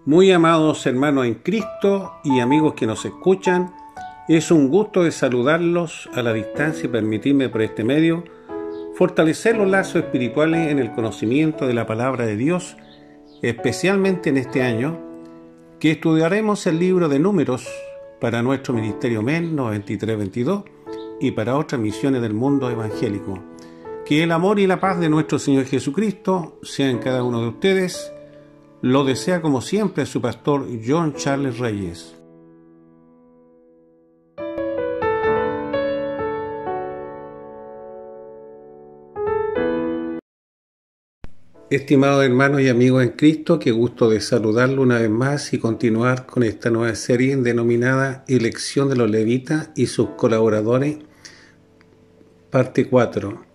Muy amados hermanos en Cristo y amigos que nos escuchan, es un gusto de saludarlos a la distancia y permitirme por este medio fortalecer los lazos espirituales en el conocimiento de la palabra de Dios, especialmente en este año, que estudiaremos el libro de Números para nuestro Ministerio MEN 9322 y para otras misiones del mundo evangélico. Que el amor y la paz de nuestro Señor Jesucristo sean en cada uno de ustedes. Lo desea como siempre su pastor John Charles Reyes. Estimados hermanos y amigos en Cristo, qué gusto de saludarlo una vez más y continuar con esta nueva serie denominada Elección de los Levitas y sus colaboradores, parte 4.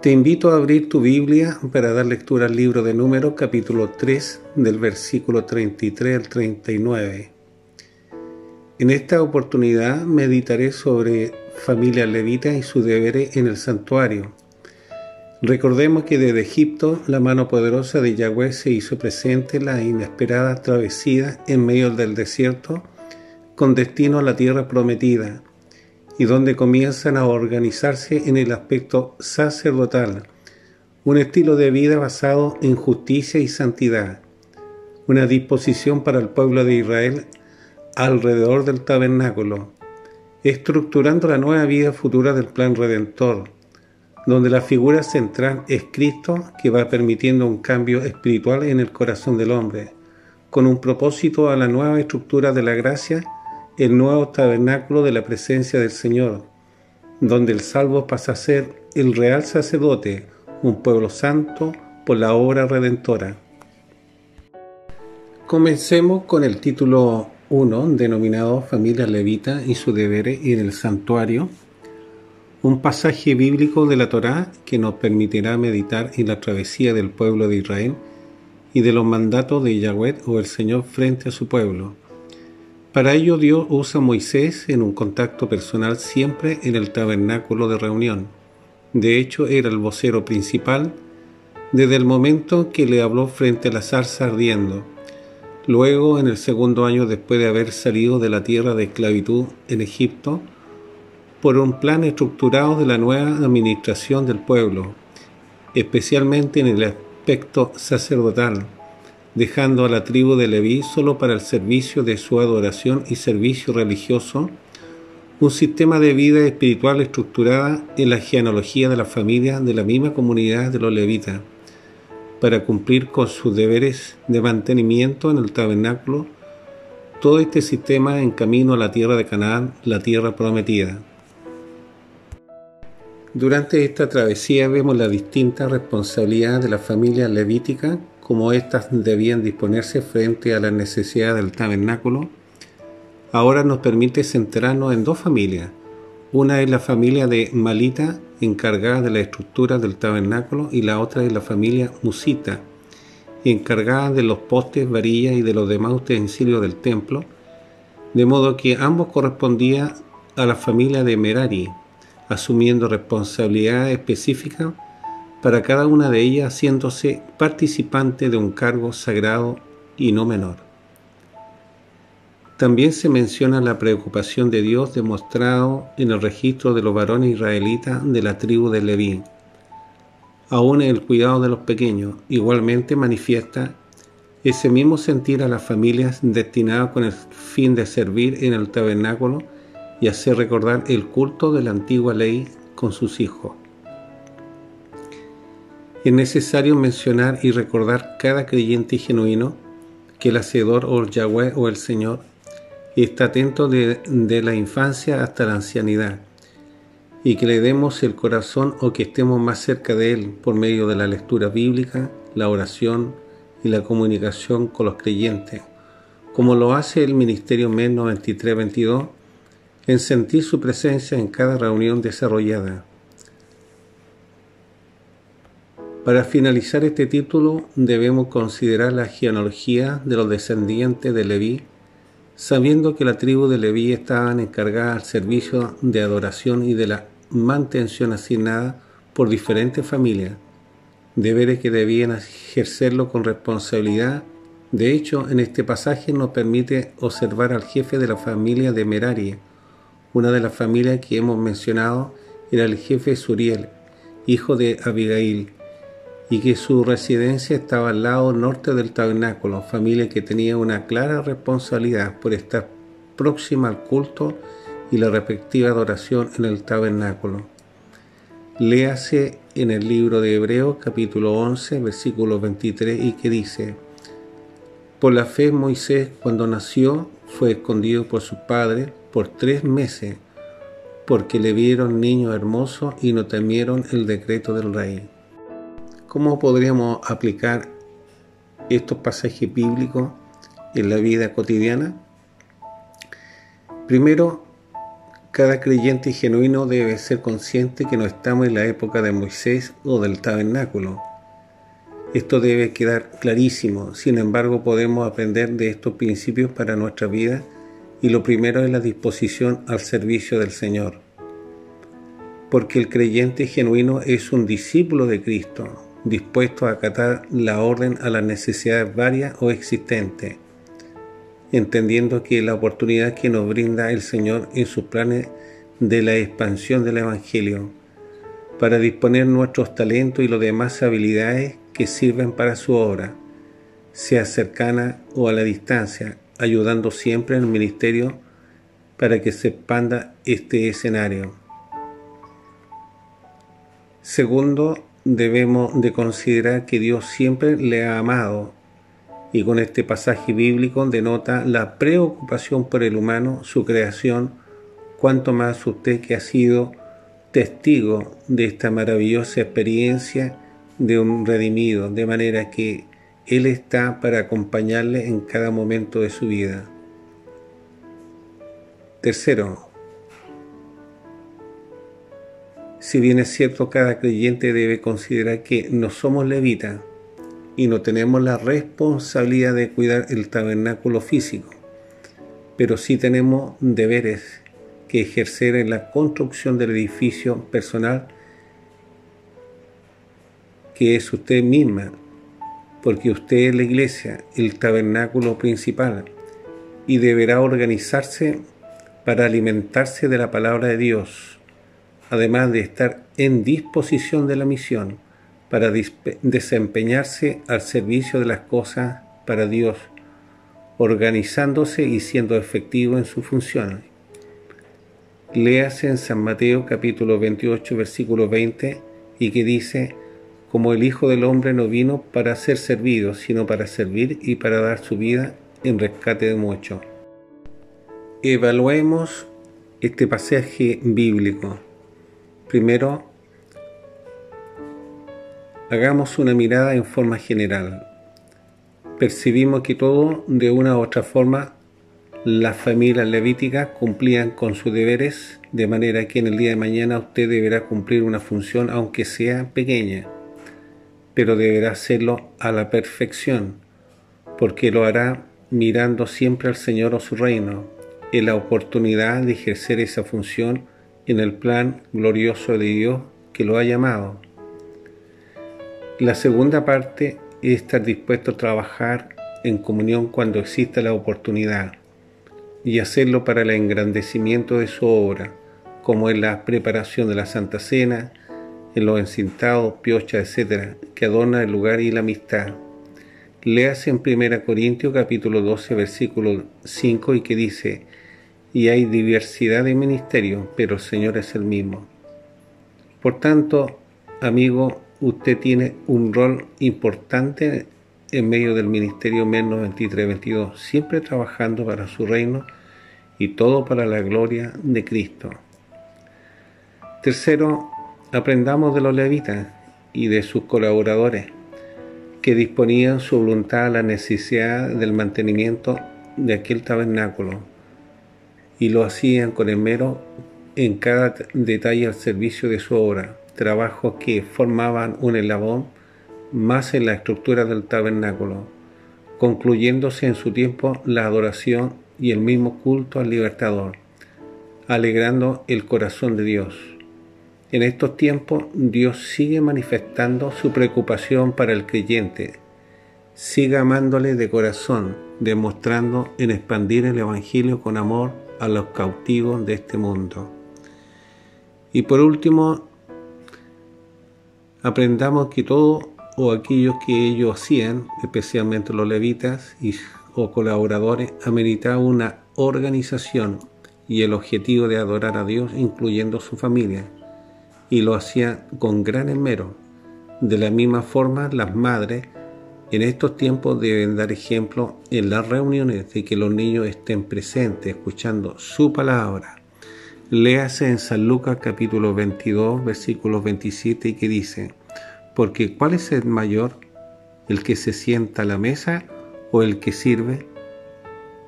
Te invito a abrir tu Biblia para dar lectura al libro de Números, capítulo 3, del versículo 33 al 39. En esta oportunidad meditaré sobre familias levitas y sus deberes en el santuario. Recordemos que desde Egipto la mano poderosa de Yahweh se hizo presente en la inesperada travesía en medio del desierto con destino a la tierra prometida, y donde comienzan a organizarse en el aspecto sacerdotal, un estilo de vida basado en justicia y santidad, una disposición para el pueblo de Israel alrededor del tabernáculo, estructurando la nueva vida futura del plan redentor, donde la figura central es Cristo, que va permitiendo un cambio espiritual en el corazón del hombre, con un propósito a la nueva estructura de la gracia, el nuevo tabernáculo de la presencia del Señor, donde el salvo pasa a ser el real sacerdote, un pueblo santo por la obra redentora. Comencemos con el título 1, denominado Familia Levita y sus deberes en el santuario, un pasaje bíblico de la Torá que nos permitirá meditar en la travesía del pueblo de Israel y de los mandatos de Yahweh o el Señor frente a su pueblo. Para ello Dios usa a Moisés en un contacto personal siempre en el tabernáculo de reunión. De hecho, era el vocero principal desde el momento que le habló frente a la zarza ardiendo. Luego, en el segundo año después de haber salido de la tierra de esclavitud en Egipto, por un plan estructurado de la nueva administración del pueblo, especialmente en el aspecto sacerdotal, dejando a la tribu de Leví solo para el servicio de su adoración y servicio religioso, un sistema de vida espiritual estructurada en la genealogía de la familia de la misma comunidad de los levitas, para cumplir con sus deberes de mantenimiento en el tabernáculo, todo este sistema en camino a la tierra de Canaán, la tierra prometida. Durante esta travesía vemos la distinta responsabilidad de la familia levítica, como éstas debían disponerse frente a la necesidad del tabernáculo. Ahora nos permite centrarnos en dos familias. Una es la familia de Malita, encargada de la estructura del tabernáculo, y la otra es la familia Musita, encargada de los postes, varillas y de los demás utensilios del templo, de modo que ambos correspondían a la familia de Merari, asumiendo responsabilidades específicas para cada una de ellas, haciéndose participante de un cargo sagrado y no menor. También se menciona la preocupación de Dios demostrado en el registro de los varones israelitas de la tribu de Leví. Aún en el cuidado de los pequeños, igualmente manifiesta ese mismo sentir a las familias destinadas con el fin de servir en el tabernáculo y hacer recordar el culto de la antigua ley con sus hijos. Es necesario mencionar y recordar cada creyente genuino que el Hacedor o el Yahweh o el Señor está atento de la infancia hasta la ancianidad, y que le demos el corazón o que estemos más cerca de Él por medio de la lectura bíblica, la oración y la comunicación con los creyentes, como lo hace el Ministerio MEN 9322, en sentir su presencia en cada reunión desarrollada. Para finalizar este título, debemos considerar la genealogía de los descendientes de Leví, sabiendo que la tribu de Leví estaban encargadas al servicio de adoración y de la mantención asignada por diferentes familias, deberes que debían ejercerlo con responsabilidad De hecho, en este pasaje nos permite observar al jefe de la familia de Merari. Una de las familias que hemos mencionado era el jefe Suriel, hijo de Abigail, y que su residencia estaba al lado norte del tabernáculo, familia que tenía una clara responsabilidad por estar próxima al culto y la respectiva adoración en el tabernáculo. Léase en el libro de Hebreos capítulo 11, versículo 23, y que dice: por la fe Moisés, cuando nació, fue escondido por sus padres por 3 meses, porque le vieron niño hermoso y no temieron el decreto del rey. ¿Cómo podríamos aplicar estos pasajes bíblicos en la vida cotidiana? Primero, cada creyente genuino debe ser consciente que no estamos en la época de Moisés o del tabernáculo. Esto debe quedar clarísimo. Sin embargo, podemos aprender de estos principios para nuestra vida, y lo primero es la disposición al servicio del Señor. Porque el creyente genuino es un discípulo de Cristo, dispuesto a acatar la orden a las necesidades varias o existentes, entendiendo que la oportunidad que nos brinda el Señor en sus planes de la expansión del Evangelio, para disponer nuestros talentos y las demás habilidades que sirven para su obra, sea cercana o a la distancia, ayudando siempre en el ministerio para que se expanda este escenario. Segundo, debemos de considerar que Dios siempre le ha amado, y con este pasaje bíblico denota la preocupación por el humano, su creación, cuanto más usted que ha sido testigo de esta maravillosa experiencia de un redimido, de manera que Él está para acompañarle en cada momento de su vida. Tercero, si bien es cierto, cada creyente debe considerar que no somos levitas y no tenemos la responsabilidad de cuidar el tabernáculo físico, pero sí tenemos deberes que ejercer en la construcción del edificio personal que es usted misma, porque usted es la iglesia, el tabernáculo principal, y deberá organizarse para alimentarse de la palabra de Dios, además de estar en disposición de la misión para desempeñarse al servicio de las cosas para Dios, organizándose y siendo efectivo en sus funciones. Léase en San Mateo capítulo 28 versículo 20, y que dice: como el Hijo del Hombre no vino para ser servido, sino para servir y para dar su vida en rescate de muchos. Evaluemos este pasaje bíblico. Primero, hagamos una mirada en forma general. Percibimos que todo, de una u otra forma, las familias levíticas cumplían con sus deberes, de manera que en el día de mañana usted deberá cumplir una función, aunque sea pequeña, pero deberá hacerlo a la perfección, porque lo hará mirando siempre al Señor o su reino, en la oportunidad de ejercer esa función en el plan glorioso de Dios que lo ha llamado. La segunda parte es estar dispuesto a trabajar en comunión cuando exista la oportunidad, y hacerlo para el engrandecimiento de su obra, como en la preparación de la Santa Cena, en los encintados, piochas, etc., que adornan el lugar y la amistad. Léase en 1 Corintios capítulo 12, versículo 5, y que dice: y hay diversidad de ministerios, pero el Señor es el mismo. Por tanto, amigo, usted tiene un rol importante en medio del ministerio MEN 93-22, siempre trabajando para su reino y todo para la gloria de Cristo. Tercero, aprendamos de los levitas y de sus colaboradores, que disponían su voluntad a la necesidad del mantenimiento de aquel tabernáculo, y lo hacían con esmero en cada detalle al servicio de su obra, trabajos que formaban un eslabón más en la estructura del tabernáculo, concluyéndose en su tiempo la adoración y el mismo culto al libertador, alegrando el corazón de Dios. En estos tiempos, Dios sigue manifestando su preocupación para el creyente, siga amándole de corazón, demostrando en expandir el Evangelio con amor a los cautivos de este mundo. Y por último, aprendamos que todo o aquellos que ellos hacían, especialmente los levitas o colaboradores, ameritaba una organización y el objetivo de adorar a Dios, incluyendo su familia, y lo hacían con gran esmero. De la misma forma, las madres en estos tiempos deben dar ejemplo en las reuniones de que los niños estén presentes, escuchando su palabra. Léase en San Lucas capítulo 22, versículos 27, y que dice: porque ¿cuál es el mayor, el que se sienta a la mesa o el que sirve?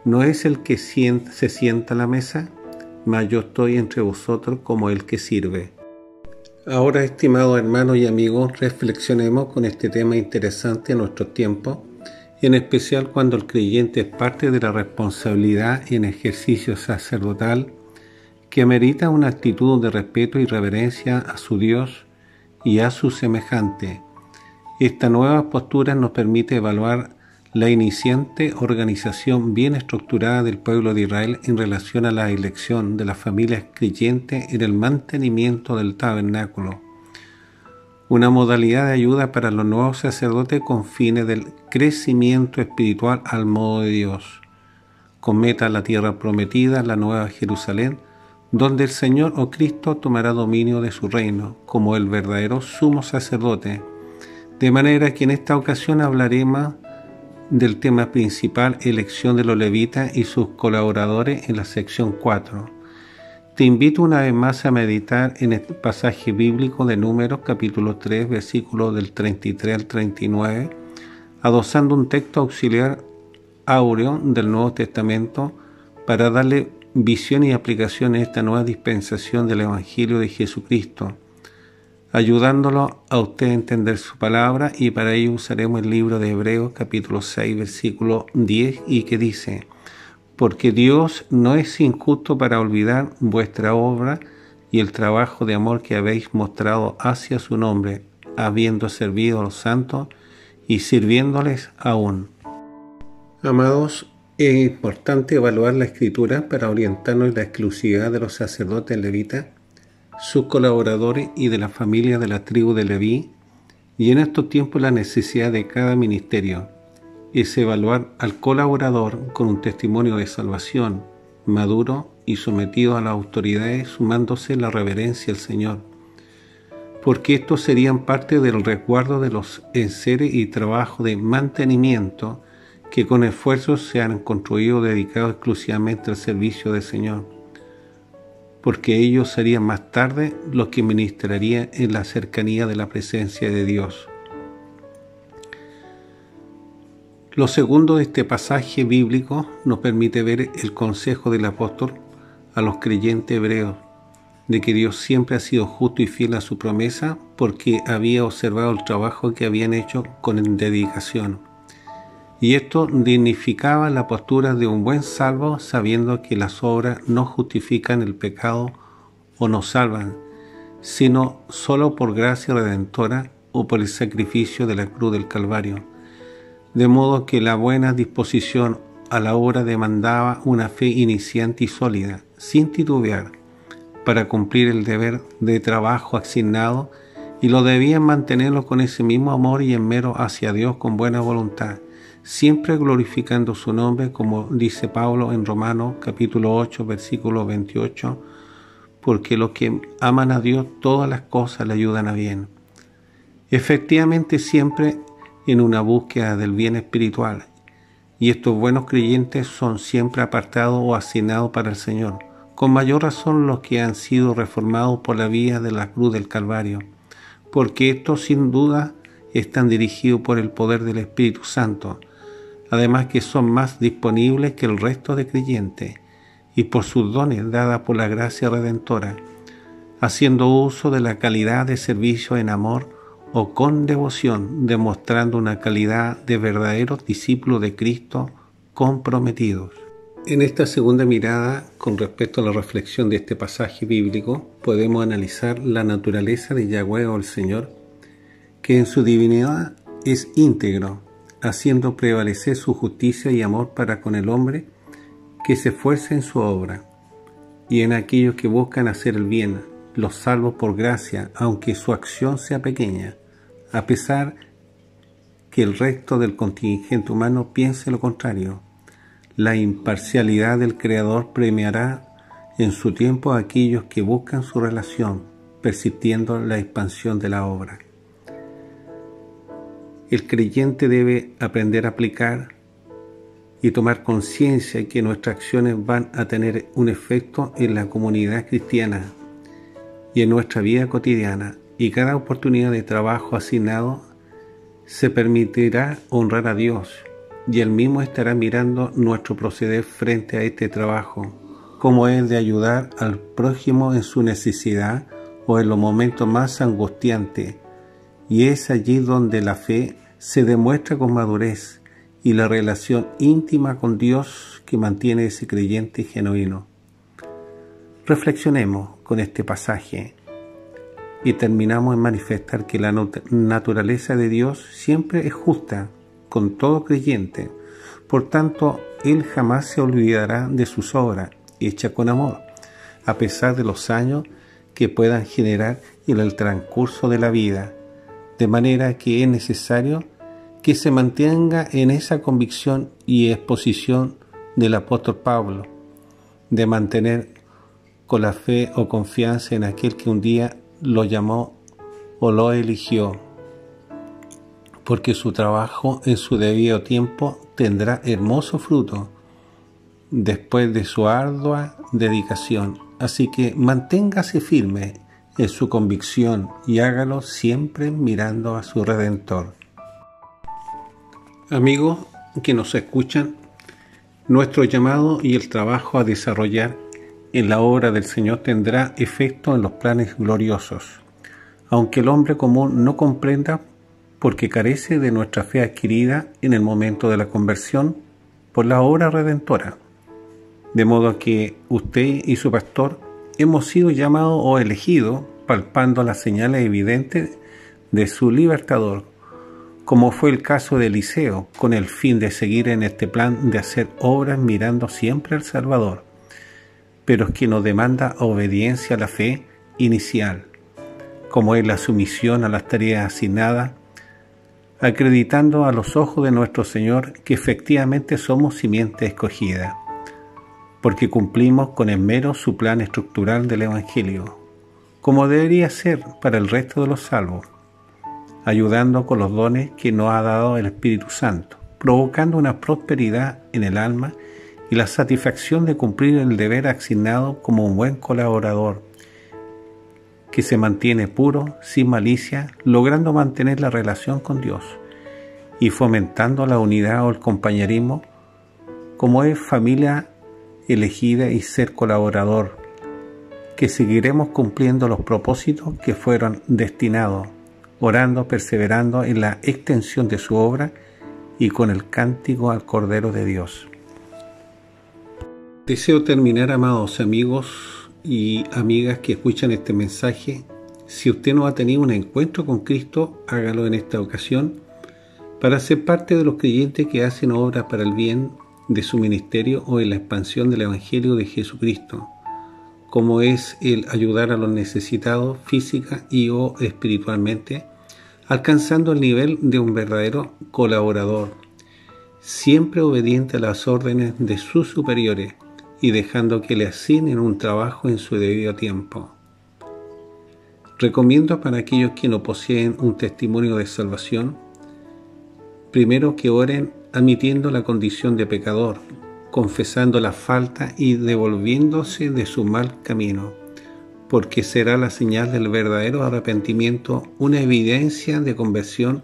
¿No es el que se sienta a la mesa? Mas yo estoy entre vosotros como el que sirve. Ahora, estimados hermanos y amigos, reflexionemos con este tema interesante en nuestros tiempos, en especial cuando el creyente es parte de la responsabilidad en ejercicio sacerdotal que amerita una actitud de respeto y reverencia a su Dios y a su semejante. Esta nueva postura nos permite evaluar la iniciante organización bien estructurada del pueblo de Israel en relación a la elección de las familias creyentes en el mantenimiento del tabernáculo, una modalidad de ayuda para los nuevos sacerdotes con fines del crecimiento espiritual al modo de Dios, con meta la tierra prometida, la nueva Jerusalén, donde el Señor o Cristo tomará dominio de su reino como el verdadero sumo sacerdote, de manera que en esta ocasión hablaremos del tema principal, elección de los levitas y sus colaboradores, en la sección 4. Te invito una vez más a meditar en el pasaje bíblico de Números capítulo 3, versículos del 33 al 39, adosando un texto auxiliar áureo del Nuevo Testamento para darle visión y aplicación a esta nueva dispensación del Evangelio de Jesucristo, ayudándolo a usted a entender su palabra, y para ello usaremos el libro de Hebreos capítulo 6 versículo 10, y que dice: porque Dios no es injusto para olvidar vuestra obra y el trabajo de amor que habéis mostrado hacia su nombre, habiendo servido a los santos y sirviéndoles aún. Amados, es importante evaluar la Escritura para orientarnos en la exclusividad de los sacerdotes levitas, sus colaboradores y de la familia de la tribu de Leví, y en estos tiempos la necesidad de cada ministerio es evaluar al colaborador con un testimonio de salvación, maduro y sometido a las autoridades, sumándose la reverencia al Señor, porque estos serían parte del resguardo de los enseres y trabajo de mantenimiento que con esfuerzo se han construido dedicados exclusivamente al servicio del Señor, porque ellos serían más tarde los que ministrarían en la cercanía de la presencia de Dios. Lo segundo de este pasaje bíblico nos permite ver el consejo del apóstol a los creyentes hebreos, de que Dios siempre ha sido justo y fiel a su promesa, porque había observado el trabajo que habían hecho con dedicación. Y esto dignificaba la postura de un buen salvo, sabiendo que las obras no justifican el pecado o nos salvan, sino solo por gracia redentora o por el sacrificio de la cruz del Calvario. De modo que la buena disposición a la obra demandaba una fe iniciante y sólida, sin titubear, para cumplir el deber de trabajo asignado, y lo debían mantenerlo con ese mismo amor y esmero hacia Dios con buena voluntad, siempre glorificando su nombre, como dice Pablo en Romanos capítulo 8, versículo 28, porque los que aman a Dios, todas las cosas le ayudan a bien. Efectivamente, siempre en una búsqueda del bien espiritual, y estos buenos creyentes son siempre apartados o asignados para el Señor, con mayor razón los que han sido reformados por la vía de la cruz del Calvario, porque estos sin duda están dirigidos por el poder del Espíritu Santo, además que son más disponibles que el resto de creyentes, y por sus dones dadas por la gracia redentora, haciendo uso de la calidad de servicio en amor o con devoción, demostrando una calidad de verdaderos discípulos de Cristo comprometidos. En esta segunda mirada, con respecto a la reflexión de este pasaje bíblico, podemos analizar la naturaleza de Yahweh o el Señor, que en su divinidad es íntegro, haciendo prevalecer su justicia y amor para con el hombre que se esfuerza en su obra, y en aquellos que buscan hacer el bien, los salvos por gracia, aunque su acción sea pequeña, a pesar que el resto del contingente humano piense lo contrario. La imparcialidad del Creador premiará en su tiempo a aquellos que buscan su relación, persistiendo en la expansión de la obra. El creyente debe aprender a aplicar y tomar conciencia de que nuestras acciones van a tener un efecto en la comunidad cristiana y en nuestra vida cotidiana, y cada oportunidad de trabajo asignado se permitirá honrar a Dios, y Él mismo estará mirando nuestro proceder frente a este trabajo, como es de ayudar al prójimo en su necesidad o en los momentos más angustiantes, y es allí donde la fe se demuestra con madurez y la relación íntima con Dios que mantiene ese creyente genuino. Reflexionemos con este pasaje y terminamos en manifestar que la naturaleza de Dios siempre es justa con todo creyente. Por tanto, Él jamás se olvidará de sus obras hechas con amor, a pesar de los años que puedan generar en el transcurso de la vida, de manera que es necesario que se mantenga en esa convicción y exposición del apóstol Pablo, de mantener con la fe o confianza en aquel que un día lo llamó o lo eligió, porque su trabajo en su debido tiempo tendrá hermoso fruto después de su ardua dedicación. Así que manténgase firme en su convicción y hágalo siempre mirando a su Redentor. Amigos que nos escuchan, nuestro llamado y el trabajo a desarrollar en la obra del Señor tendrá efecto en los planes gloriosos, aunque el hombre común no comprenda porque carece de nuestra fe adquirida en el momento de la conversión por la obra redentora. De modo que usted y su pastor hemos sido llamados o elegidos palpando las señales evidentes de su libertador, como fue el caso de Eliseo, con el fin de seguir en este plan de hacer obras mirando siempre al Salvador, pero es que nos demanda obediencia a la fe inicial, como es la sumisión a las tareas asignadas, acreditando a los ojos de nuestro Señor que efectivamente somos simiente escogida, porque cumplimos con esmero su plan estructural del Evangelio, como debería ser para el resto de los salvos, ayudando con los dones que nos ha dado el Espíritu Santo, provocando una prosperidad en el alma y la satisfacción de cumplir el deber asignado como un buen colaborador, que se mantiene puro, sin malicia, logrando mantener la relación con Dios y fomentando la unidad o el compañerismo, como es familia elegida y ser colaborador, que seguiremos cumpliendo los propósitos que fueron destinados, orando, perseverando en la extensión de su obra y con el cántico al Cordero de Dios. Deseo terminar, amados amigos y amigas que escuchan este mensaje. Si usted no ha tenido un encuentro con Cristo, hágalo en esta ocasión para ser parte de los creyentes que hacen obras para el bien de su ministerio o en la expansión del Evangelio de Jesucristo, como es el ayudar a los necesitados física y o espiritualmente, alcanzando el nivel de un verdadero colaborador, siempre obediente a las órdenes de sus superiores y dejando que le asignen un trabajo en su debido tiempo. Recomiendo para aquellos que no poseen un testimonio de salvación, primero que oren admitiendo la condición de pecador, confesando la falta y devolviéndose de su mal camino, porque será la señal del verdadero arrepentimiento, una evidencia de conversión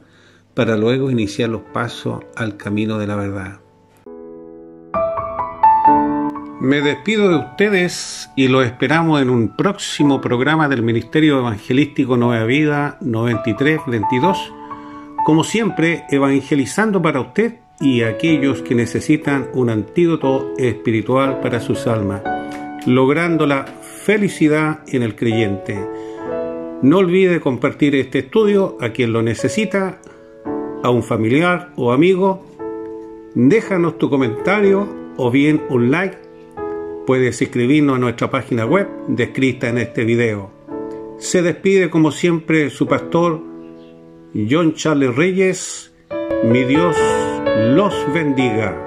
para luego iniciar los pasos al camino de la verdad. Me despido de ustedes y los esperamos en un próximo programa del Ministerio Evangelístico Nueva Vida 9322, como siempre evangelizando para usted y aquellos que necesitan un antídoto espiritual para sus almas, logrando la felicidad en el creyente. No olvide compartir este estudio a quien lo necesita. a un familiar o amigo, déjanos tu comentario o bien un like. Puedes escribirnos a nuestra página web descrita en este video. Se despide como siempre su pastor John Charles Reyes. Mi Dios los bendiga.